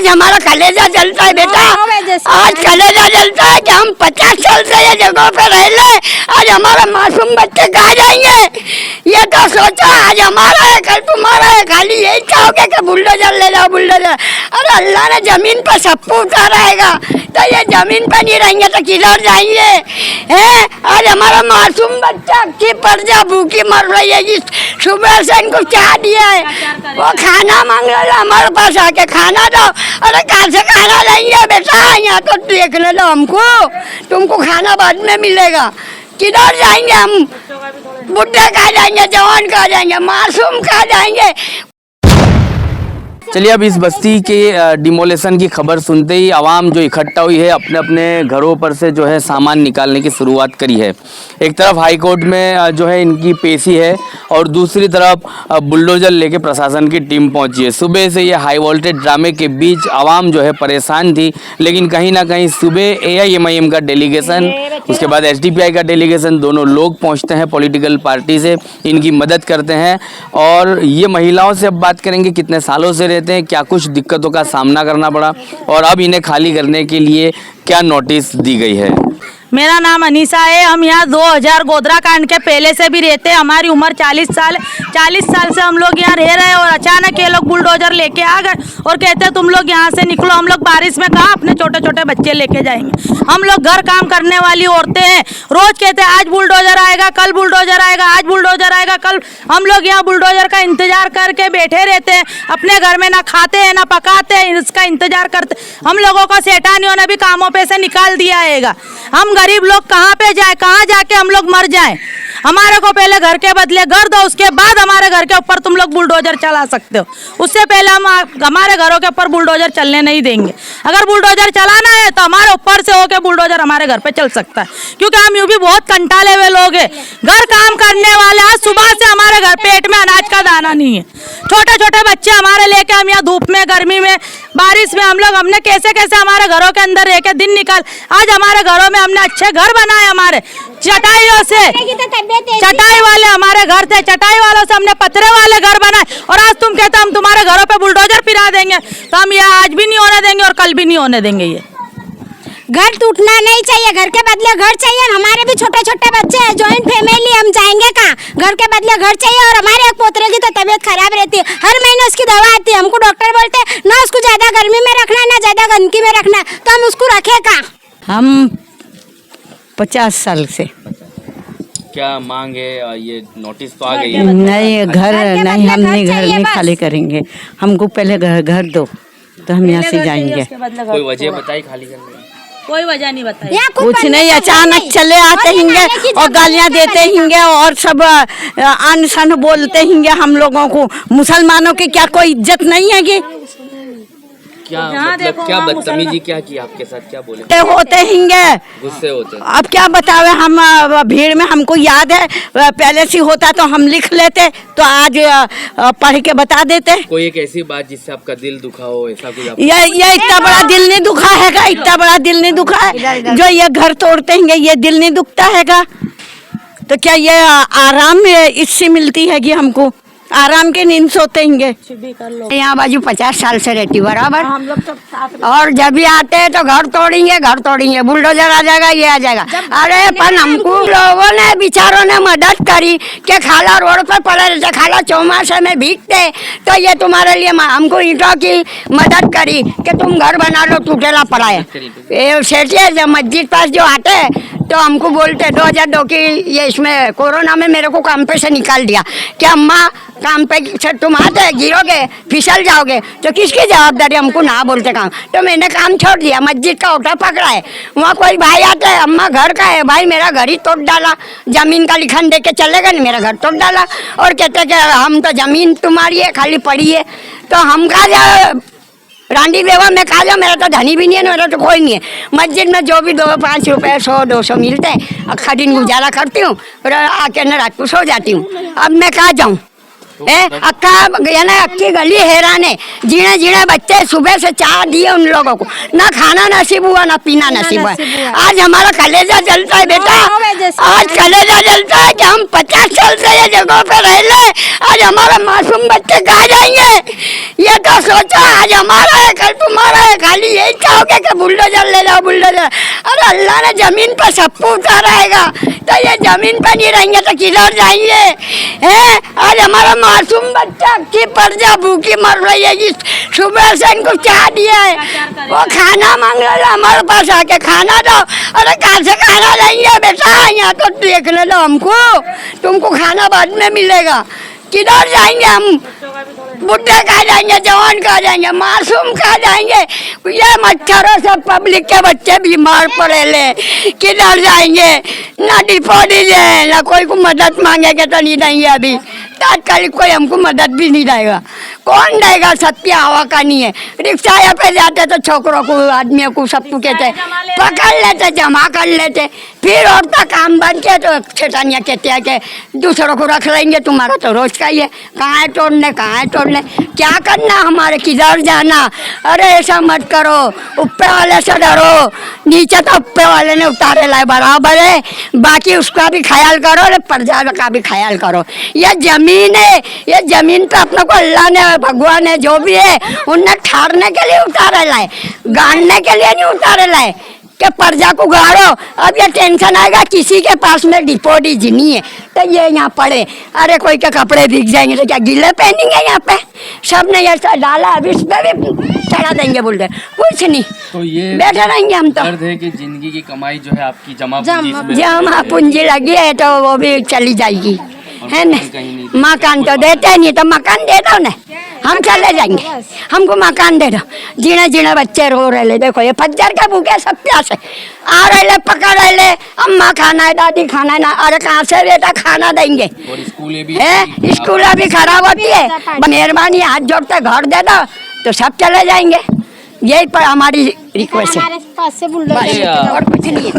आज हमारा कलेजा जलता है बेटा, आज कलेजा जलता है कि हम 50 साल से ये जगह पे रह ले, आज हमारा मासूम बच्चे कहाँ जाएंगे? ये तो सोचो आज हमारा है कल तुम्हारा है, खाली यही चाहोगे कि बुलडोजर ले जाओ बुलडोजर। अरे अल्लाह ने जमीन पर सबको उतारा रहेगा, तो ये जमीन पर नहीं रहेंगे तो किधर जाएंगे? है आज हमारा मासूम बच्चा की पर्जा भूखी मर रही है, जिस सुबह से इनको क्या दिया है, वो खाना मांग रहा है हमारे पास आके खाना दो। अरे कहाँ से खाना लेंगे बेटा? यहाँ तो देखने दो हमको, तुमको खाना बाद में मिलेगा। किधर जाएंगे हम? बुढ़े कहाँ जाएंगे, जवान कहाँ जाएंगे, मासूम कहाँ जाएंगे? चलिए, अब इस बस्ती के डिमोलेशन की खबर सुनते ही आवाम जो इकट्ठा हुई है अपने अपने घरों पर से जो है सामान निकालने की शुरुआत करी है। एक तरफ हाई कोर्ट में जो है इनकी पेशी है और दूसरी तरफ बुलडोजर लेके प्रशासन की टीम पहुंची है। सुबह से ये हाई वोल्टेज ड्रामे के बीच आवाम जो है परेशान थी, लेकिन कहीं ना कहीं सुबह AIMIM का डेलीगेशन, उसके बाद SDPI का डेलीगेशन, दोनों लोग पहुँचते हैं पॉलिटिकल पार्टी से, इनकी मदद करते हैं। और ये महिलाओं से अब बात करेंगे कितने सालों से रहते हैं, क्या कुछ दिक्कतों का सामना करना पड़ा और अब इन्हें खाली करने के लिए क्या नोटिस दी गई है। मेरा नाम अनीसा है। हम यहाँ 2000 गोधरा कांड के पहले से भी रहते हैं। हमारी उम्र 40 साल से हम लोग यहाँ रह रहे हैं और अचानक ये लोग बुलडोजर लेके आ गए और कहते हैं तुम लोग यहाँ से निकलो। हम लोग बारिश में कहाँ अपने छोटे छोटे बच्चे लेके जाएंगे? हम लोग घर काम करने वाली औरतें हैं, रोज कहते हैं आज बुलडोजर आएगा, कल बुलडोजर आएगा, आज बुलडोजर आएगा, कल। हम लोग यहाँ बुलडोजर का इंतजार करके बैठे रहते हैं, अपने घर में ना खाते हैं ना पकाते हैं, इसका इंतजार करते। हम लोगों को सेठानियों ने भी कामों पे से निकाल दिया है। हम गरीब लोग कहाँ पे जाए, कहाँ जाके हम लोग मर जाएं? हमारे को पहले घर के बदले घर दो, उसके बाद हमारे घर के ऊपर तुम लोग बुलडोजर चला सकते हो। उससे पहले हम हमारे घरों के ऊपर बुलडोजर चलने नहीं देंगे। अगर बुलडोजर चलाना है तो हमारे ऊपर से होके बुलडोजर हमारे घर पे चल सकता है, क्योंकि हम यूं भी बहुत कंटाले हुए लोग हैं, घर काम करने वाले। आज सुबह से हमारे घर पेट में अनाज का दाना नहीं है। छोटे छोटे बच्चे हमारे लेके हम यहाँ धूप में, गर्मी में, बारिश में हमने कैसे कैसे हमारे घरों के अंदर रह के दिन निकाल। आज हमारे घरों में हमने अच्छे घर बनाए, हमारे चटाइयों से, चटाई वाले हमारे घर थे, चटाई वालों से हमने पतरे वाले घर बनाए और आज तुम कहते हम तुम्हारे घरों पे बुलडोजर फिरा देंगे, तो हम ये आज भी नहीं होने देंगे और कल भी नहीं होने देंगे। ये घर टूटना नहीं चाहिए, घर के बदले घर चाहिए। हमारे भी छोटे छोटे बच्चे हैं, जॉइंट फैमिली, हम जाएंगे कहाँ? घर के बदले घर चाहिए। और हमारे एक पोतरे की तो तबीयत खराब रहती है, हर महीने उसकी दवा आती है। हमको डॉक्टर बोलते हैं ना उसको ज्यादा गर्मी में रखना है ना ज्यादा गंदगी में रखना है, तो हम उसको रखे कहाँ? हम 50 साल से। क्या मांग है? ये नोटिस तो आ गई है। नहीं, घर नहीं, हम नहीं, घर नहीं खाली करेंगे। हमको पहले घर दो तो हम यहाँ से जाएंगे। कोई वजह बताई खाली करने की? कोई वजह नहीं बताई, कुछ नहीं, अचानक चले आते हिंगे और गालियाँ देते हिंगे और सब अनशन बोलते हिंगे हम लोगों को। मुसलमानों की क्या कोई इज्जत नहीं है? कि क्या मतलब क्या बदतमीजी क्या की आपके साथ, क्या बोले? होते हिंगे, गुस्से होते। अब क्या बतावे हम, भीड़ में हमको याद है, पहले से होता तो हम लिख लेते, तो आज पढ़ के बता देते। कोई एक ऐसी बात जिससे आपका दिल दुखा हो, ऐसा कुछ? ये इतना बड़ा दिल नहीं दुखा हैगा, इतना बड़ा दिल नहीं दुखा है। जो ये घर तोड़ते हैं ये दिल नहीं दुखता हैगा, तो क्या ये आराम इससे मिलती है कि हमको आराम के नींद सोते हैं? यहाँ बाजू 50 साल से रहती बराबर, हम लोग सब साथ। और जब भी आते हैं तो घर तोड़ेंगे, बुलडोजर आ जाएगा, ये आ जाएगा। अरे पर हमको लोगों ने बिचारों ने मदद करी कि खाला रोड पर पड़े रहते, खाला चौमासे में भीगते, तो ये तुम्हारे लिए हमको ईंटों की मदद करी कि तुम घर बना लो, टूटेला पड़ा है। ये सेठिया जब मस्जिद पास जो आते तो हमको बोलते 2002 की ये इसमें कोरोना में मेरे को काम पे से निकाल दिया कि अम्मा काम पे से तुम आते गिरोगे फिसल जाओगे, तो किसकी जवाबदारी? हमको ना बोलते काम, तो मैंने काम छोड़ दिया। मस्जिद का ओटा पकड़ा है, वहाँ कोई भाई आता है, अम्मा घर का है, भाई मेरा घर ही तोड़ डाला, जमीन का लिखन दे के चलेगा नहीं, मेरा घर तोड़ डाला और कहते कि हम तो जमीन तुम्हारी है खाली पड़ी है, तो हम कहा जा रांडी बेवा में कहा जाओ, मेरा तो धनी भी नहीं है, मेरा तो कोई नहीं है। मस्जिद में जो भी 2-5 रुपये 100-200 मिलते हैं, अखा दिन गुजारा करती हूँ और आके न रात को सो जाती हूँ। अब मैं कहाँ जाऊँ? अक्का यानी अक्की गली हैरान है। जीने जीने बच्चे सुबह से चाह दिए उन लोगों को, ना खाना नसीब हुआ ना पीना नसीब हुआ। आज हमारा कलेजा जलता है बेटा, आज कलेजा जलता है कि हम 50 साल से ये जगह पे रह ले, आज हमारा मासूम बच्चे कहाँ जाएंगे? ये तो सोचो आज हमारा है कल तुम्हारा है, खाली यही चाहोगे कि बुलडोजर ले जाओ बुलडोजर। अरे अल्लाह ने जमीन पर सबको उताराएगा, तो ये जमीन पर नहीं रहेंगे तो किधर जाएंगे? है आज हमारा मासूम बच्चा की पर्जा भूखी मर रही है जी, सुबह से इनको चाह दिया है, वो खाना मांग रहा है हमारे पास आके खाना दो। अरे कहाँ से खाना देंगे बेटा? यहाँ तो देखने दो हमको, तुमको खाना बाद में मिलेगा। किधर जाएंगे हम? बुढ़े कहाँ जाएंगे, जवान कहाँ जाएंगे, मासूम कहाँ जाएंगे? ये मच्छरों से पब्लिक के बच्चे बीमार पड़े ले, किधर जाएंगे? ना डिपोजिट है ना कोई को मदद मांगेंगे तो नहीं देंगे। अभी तात्कालिक कोई हमको मदद भी नहीं देगा, कौन देगा? सत्य हवा का नहीं है। रिक्शा यहाँ पे जाते तो छोकरों को आदमियों को सबको कहते पकड़ लेते, जमा कर लेते, फिर औरता काम बन के तो छेटानियाँ कहते हैं कि दूसरों को रख लेंगे, तुम्हारा तो रोज का ही है, कहाँ है तोड़ने कहाँ है तोड़ने, क्या करना हमारे, किधर जाना? अरे ऐसा मत करो, ऊपर वाले से डरो, नीचे तो ऊपर वाले ने उतारे लाए बराबर है, बाकी उसका भी ख्याल करो और प्रजा का भी ख्याल करो। ये जमीन है, ये जमीन पे अपने को अल्लाह ने भगवान है जो भी है उनने ठारने के लिए उतारे लाए, गाड़ने के लिए नहीं उतारे लाए कि प्रजा को गाड़ो। अब ये टेंशन आएगा किसी के पास में डिपोजिट नहीं है तो ये यहाँ पड़े, अरे कोई के कपड़े भीग जाएंगे तो क्या गीले पहनेंगे? यहाँ पे सबने ये डाला, अभी इस पे भी चढ़ा देंगे बोलते कुछ नहीं, तो ये बैठे रहेंगे हम तो। दर्द है कि जिंदगी की कमाई जो है आपकी जमा पूंजी लगी है तो वो भी चली जाएगी, है ना? मकान तो देते नहीं, तो मकान दे दो ना, हम चले जाएंगे, हमको मकान दे दो। जीने जीने बच्चे रो रहे ले, देखो ये फज्जर के भूखे सब प्यास है, आ रहे ले पकड़ रहे ले, अम्मा खाना है दादी खाना है ना, अरे कहाँ से बेटा खाना देंगे? स्कूलें भी है स्कूल भी खराब होती है, मेहरबानी हाथ जोड़ते घर दे दो तो सब चले जाएंगे। यही पर हमारी रिक्वेस्ट है, और कुछ नहीं है।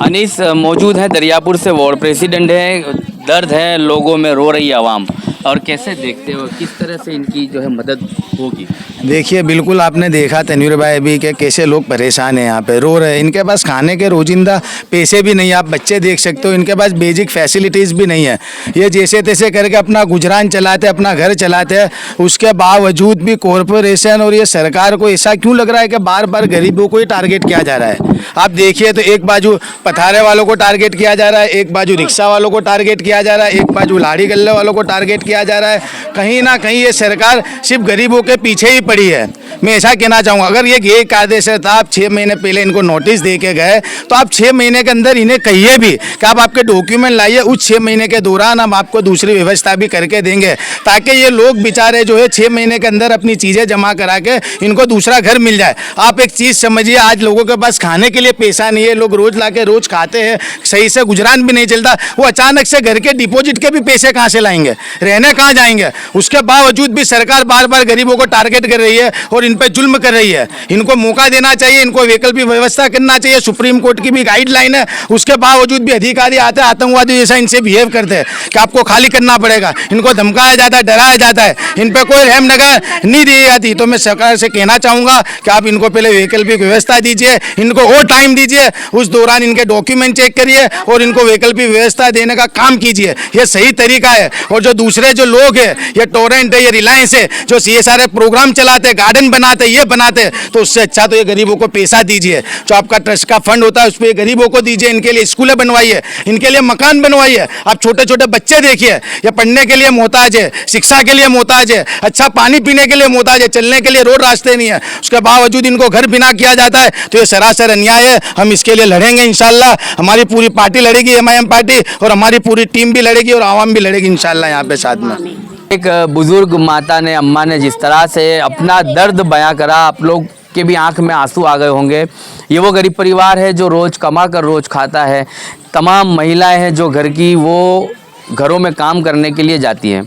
अनीस मौजूद है, दरियापुर से वार्ड प्रेसिडेंट है। दर्द है लोगों में, रो रही है आवाम, और कैसे देखते हो किस तरह से इनकी जो है मदद होगी? देखिए बिल्कुल आपने देखा तनवीर भाई भी कि कैसे लोग परेशान हैं, यहाँ पे रो रहे हैं, इनके पास खाने के रोजिंदा पैसे भी नहीं है, आप बच्चे देख सकते हो, इनके पास बेसिक फैसिलिटीज़ भी नहीं है, ये जैसे तैसे करके अपना गुजरान चलाते, अपना घर चलाते हैं, उसके बावजूद भी कॉरपोरेशन और ये सरकार को ऐसा क्यों लग रहा है कि बार बार गरीबों को ही टारगेट किया जा रहा है? आप देखिए तो एक बाजू पथारे वालों को टारगेट किया जा रहा है, एक बाजू रिक्शा वालों को टारगेट किया जा रहा है, एक बाजू लाड़ी गल्ले वालों को टारगेट किया जा रहा है। कहीं ना कहीं ये सरकार सिर्फ गरीबों के पीछे ही पड़ी है। मैं ऐसा कहना चाहूँगा, अगर ये कायदे था, आप 6 महीने पहले इनको नोटिस दे के गए तो आप 6 महीने के अंदर इन्हें कहिए भी कि आप आपके डॉक्यूमेंट लाइए, उस 6 महीने के दौरान हम आपको दूसरी व्यवस्था भी करके देंगे, ताकि ये लोग बेचारे जो है 6 महीने के अंदर अपनी चीज़ें जमा करा के इनको दूसरा घर मिल जाए। आप एक चीज़ समझिए, आज लोगों के पास खाने के लिए पैसा नहीं है, लोग रोज़ ला के रोज़ खाते हैं, सही से गुजरान भी नहीं चलता, वो अचानक से घर के डिपॉजिट के भी पैसे कहाँ से लाएंगे, रहने कहाँ जाएंगे? उसके बावजूद भी सरकार बार बार गरीबों को टारगेट कर रही है और इन पे जुल्म कर रही है। इनको मौका देना चाहिए, इनको वैकल्पिक व्यवस्था करना चाहिए, सुप्रीम कोर्ट की भी गाइडलाइन है, उसके बावजूद भी अधिकारी आते हैं आतंकवादी जैसा इनसे बिहेव करते हैं कि आपको खाली करना पड़ेगा, इनको धमकाया जाता है, डराया जाता है, इन पर कोई रहम नगर नहीं दी जाती। तो मैं सरकार से कहना चाहूँगा कि आप इनको पहले वैकल्पिक व्यवस्था दीजिए, इनको और टाइम दीजिए, उस दौरान इनके डॉक्यूमेंट चेक करिए और इनको वैकल्पिक व्यवस्था देने का काम कीजिए, ये सही तरीका है। और जो दूसरे जो लोग हैं, ये टोरेंट है, ये रिलायंस है, जो ये सारे प्रोग्राम चलाते, गार्डन बनाते, ये बनाते, तो उससे अच्छा तो ये गरीबों को पैसा दीजिए, जो आपका ट्रस्ट का फंड होता है उस पर गरीबों को दीजिए, इनके लिए स्कूलें बनवाइए, इनके लिए मकान बनवाइए। आप छोटे छोटे बच्चे देखिए, ये पढ़ने के लिए मोहताज है, शिक्षा के लिए मोहताज है, अच्छा पानी पीने के लिए मोहताज है, चलने के लिए रोड रास्ते नहीं है, उसके बावजूद इनको घर बिना किया जाता है, तो ये सरासर अन्याय है। हम इसके लिए लड़ेंगे इंशाल्लाह, हमारी पूरी पार्टी लड़ेगी, MIM पार्टी, और हमारी पूरी टीम भी लड़ेगी और आवाम भी लड़ेगी इंशाल्लाह यहाँ पे साथ में। एक बुजुर्ग माता ने, अम्मा ने जिस तरह से अपना दर्द बयां करा, आप लोग के भी आंख में आंसू आ गए होंगे। ये वो गरीब परिवार है जो रोज़ कमा कर रोज़ खाता है। तमाम महिलाएं हैं जो घर की, वो घरों में काम करने के लिए जाती हैं।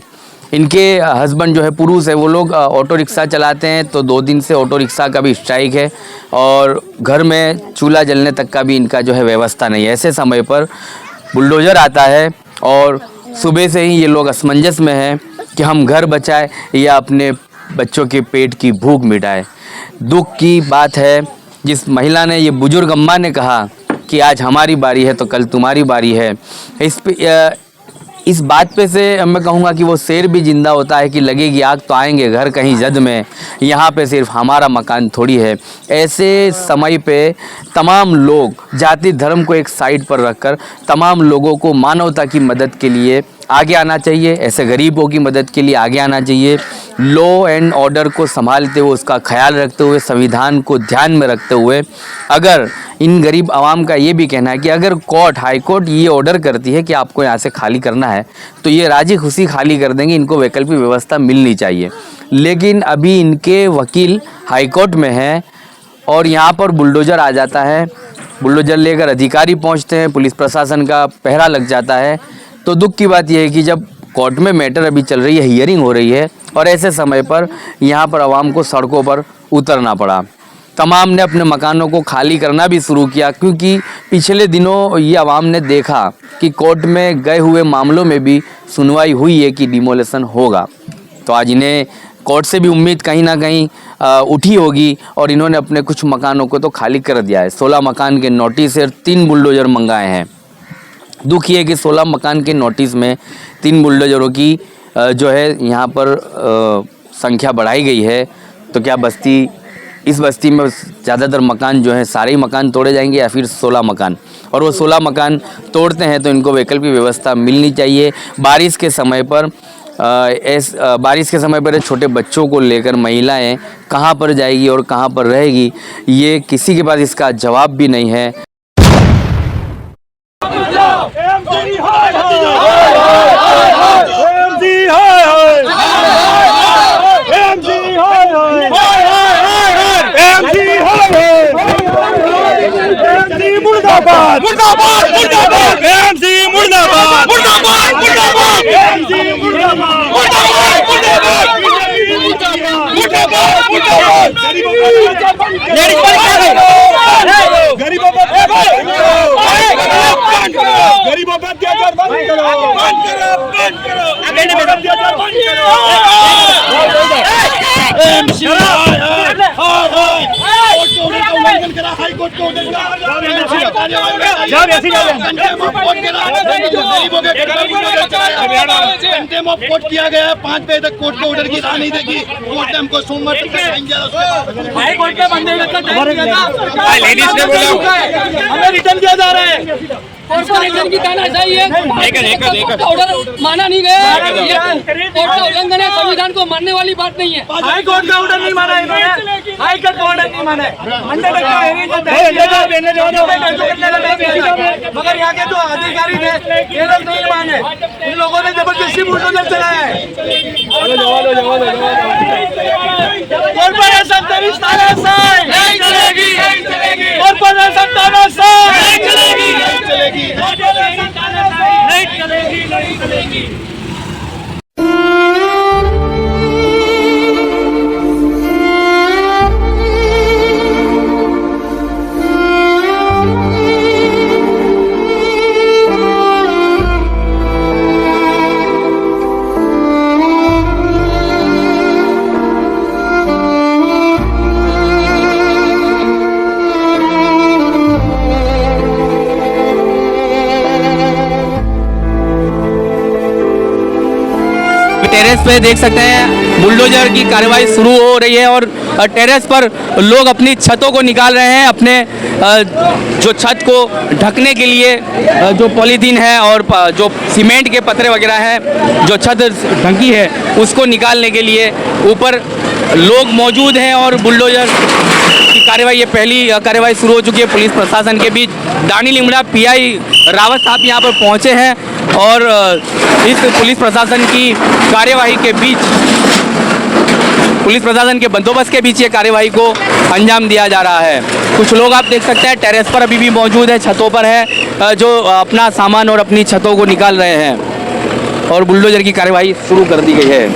इनके हस्बैंड जो है पुरुष है, वो लोग ऑटो रिक्शा चलाते हैं, तो 2 दिन से ऑटो रिक्शा का भी स्ट्राइक है और घर में चूल्हा जलने तक का भी इनका जो है व्यवस्था नहीं है। ऐसे समय पर बुलडोज़र आता है और सुबह से ही ये लोग असमंजस में हैं कि हम घर बचाए या अपने बच्चों के पेट की भूख मिटाए। दुख की बात है, जिस महिला ने, ये बुजुर्ग अम्मा ने कहा कि आज हमारी बारी है तो कल तुम्हारी बारी है। इस बात पे से मैं कहूँगा कि वो शेर भी जिंदा होता है कि लगेगी आग तो आएंगे घर कहीं जद में, यहाँ पे सिर्फ हमारा मकान थोड़ी है। ऐसे समय पे तमाम लोग जाति धर्म को एक साइड पर रखकर तमाम लोगों को मानवता की मदद के लिए आगे आना चाहिए। ऐसे गरीबों की मदद के लिए आगे आना चाहिए। लॉ एंड ऑर्डर को संभालते हुए, उसका ख्याल रखते हुए, संविधान को ध्यान में रखते हुए, अगर इन गरीब आवाम का ये भी कहना है कि अगर कोर्ट, हाई कोर्ट ये ऑर्डर करती है कि आपको यहाँ से खाली करना है तो ये राजी खुशी खाली कर देंगे, इनको वैकल्पिक व्यवस्था मिलनी चाहिए। लेकिन अभी इनके वकील हाई कोर्ट में हैं और यहाँ पर बुलडोज़र आ जाता है, बुलडोज़र लेकर अधिकारी पहुँचते हैं, पुलिस प्रशासन का पहरा लग जाता है। तो दुख की बात यह है कि जब कोर्ट में मैटर अभी चल रही है, हियरिंग हो रही है और ऐसे समय पर यहाँ पर आवाम को सड़कों पर उतरना पड़ा। तमाम ने अपने मकानों को खाली करना भी शुरू किया, क्योंकि पिछले दिनों ये आवाम ने देखा कि कोर्ट में गए हुए मामलों में भी सुनवाई हुई है कि डिमोलेशन होगा। तो आज इन्हें कोर्ट से भी उम्मीद कहीं ना कहीं उठी होगी और इन्होंने अपने कुछ मकानों को तो खाली कर दिया है। 16 मकान के नोटिस और 3 बुलडोज़र मंगाए हैं। दुख ये है कि 16 मकान के नोटिस में 3 बुलडोज़रों की जो है यहाँ पर संख्या बढ़ाई गई है। तो क्या इस बस्ती में ज़्यादातर मकान जो हैं सारे ही मकान तोड़े जाएंगे या फिर 16 मकान? और वो 16 मकान तोड़ते हैं तो इनको वैकल्पिक व्यवस्था मिलनी चाहिए। बारिश के समय पर छोटे बच्चों को लेकर महिलाएं कहाँ पर जाएगी और कहाँ पर रहेगी, ये किसी के पास इसका जवाब भी नहीं है। मुर्दाबाद मुर्दाबाद मुर्दाबाद एमसी मुर्दाबाद मुर्दाबाद मुर्दाबाद एमसी मुर्दाबाद मुर्दाबाद मुर्दाबाद मुर्दाबाद गरीबों पर गरीबों पर अत्याचार बंद करो बंद करो एमसी हाई कोर्ट को कोर्ट किया गया 5 बजे तक कोर्ट के ऑर्डर की राह नहीं देगी। कोर्ट ने हमको सोमवार तक हाई कोर्ट के बंदे लेडीज ने बोला हमें रिटर्न किया जा रहा है। कॉर्पोरेशन की तानाशाही है, ऑर्डर माना नहीं गया, कोर्ट का उल्लंघन है, संविधान को मानने वाली बात नहीं है। हाई कोर्ट का ऑर्डर नहीं माना इन्होंने, हाई कोर्ट का ऑर्डर नहीं माना मगर यहाँ के जो अधिकारी थे ये लोग नहीं माने, इन लोगों ने जबरदस्ती बुलडोजर चलाया है। कॉर्पोरेशन तानाशाही नहीं चलेगी, कॉर्पोरेशन तानाशाही नहीं चलेगी, नहीं चलेगी, नहीं चलेगी, नहीं चलेगी। टेरेस पे देख सकते हैं बुलडोजर की कार्रवाई शुरू हो रही है और टेरेस पर लोग अपनी छतों को निकाल रहे हैं। अपने जो छत को ढकने के लिए जो पॉलीथीन है और जो सीमेंट के पतरे वगैरह हैं, जो छत ढकी है उसको निकालने के लिए ऊपर लोग मौजूद हैं और बुलडोजर की कार्रवाई, ये पहली कार्रवाई शुरू हो चुकी है पुलिस प्रशासन के बीच। दानी लिमड़ा पीआई रावत साहब यहाँ पर पहुँचे हैं और इस पुलिस प्रशासन की कार्यवाही के बीच, पुलिस प्रशासन के बंदोबस्त के बीच ये कार्यवाही को अंजाम दिया जा रहा है। कुछ लोग आप देख सकते हैं टेरेस पर अभी भी मौजूद है, छतों पर है, जो अपना सामान और अपनी छतों को निकाल रहे हैं और बुलडोजर की कार्यवाही शुरू कर दी गई है।